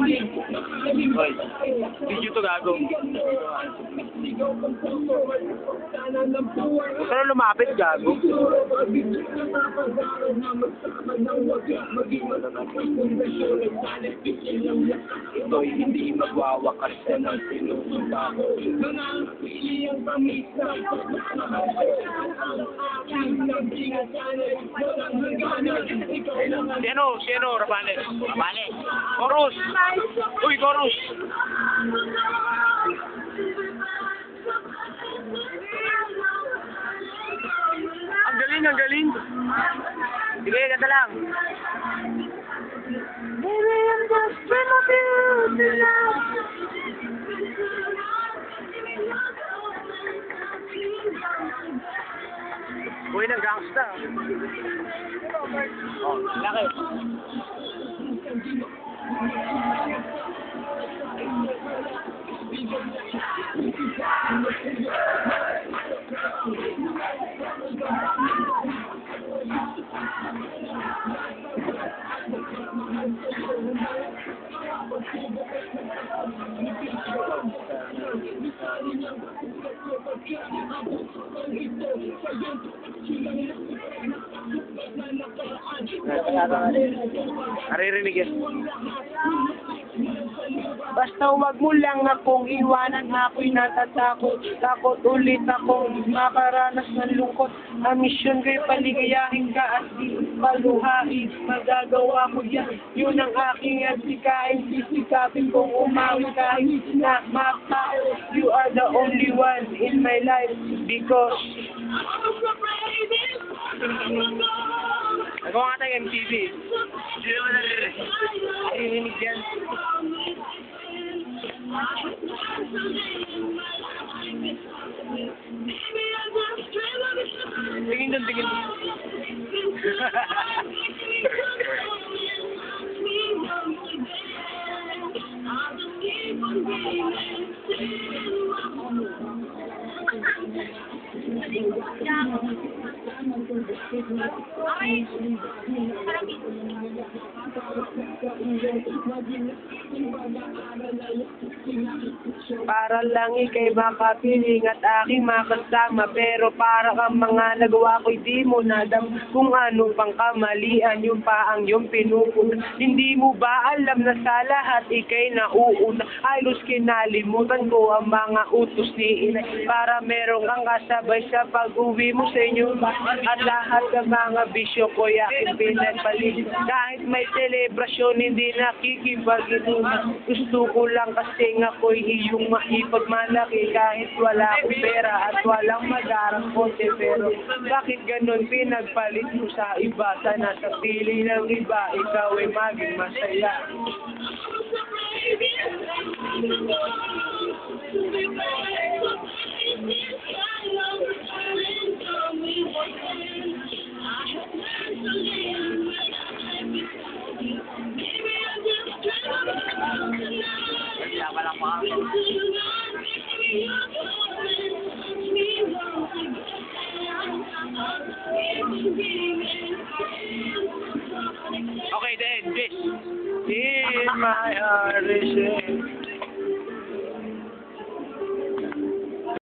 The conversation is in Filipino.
Hoy, video to gago. Pero lumapit gago. Ito'y hindi magwawakas na ng sinusumpa ko. Sino, Rabales? Rabales. Chorus! Uy, chorus! Ang galing. Sige, ganda lang. Baby, I'm just trying to feel the love. Uy, ng gangsta. Oh, laki. Naririnig yan. Basta wag mo lang akong iwanan, ako'y natatakot. Takot ulit akong makaranas ng lungkot. Ang misyon ko'y paligayahin ka at di paluhain. Magagawa ko yan, yun ang aking adsikain. Sisikapin kong umawi kahit na makao. You are the only one in my life because nagawa nga tayo MTV. Hindi naman naririnig yan. Tingin doon. Para lang ikay makapiling at aking makasama, pero para kang mga nagawa ko'y di mo nadam kung ano pang kamalian yung paang yung pinupunta. Hindi mo ba alam na sa lahat ikay nauuna? Halos kinalimutan ko ang mga utos ni inay para merong kang kasabay sa pag-uwi mo sa inyo. At lahat ng mga bisyo ko yakin pinagpalit. Kahit may selebrasyon hindi nakikipag-inuman. Gusto ko lang kasi ako'y iyong maipagmalaki kahit wala akong pera at walang magarang konti. Pero bakit ganun pinagpalit mo sa iba? Sana sa pili ng iba ikaw ay maging masaya. Okay then, this in my heart is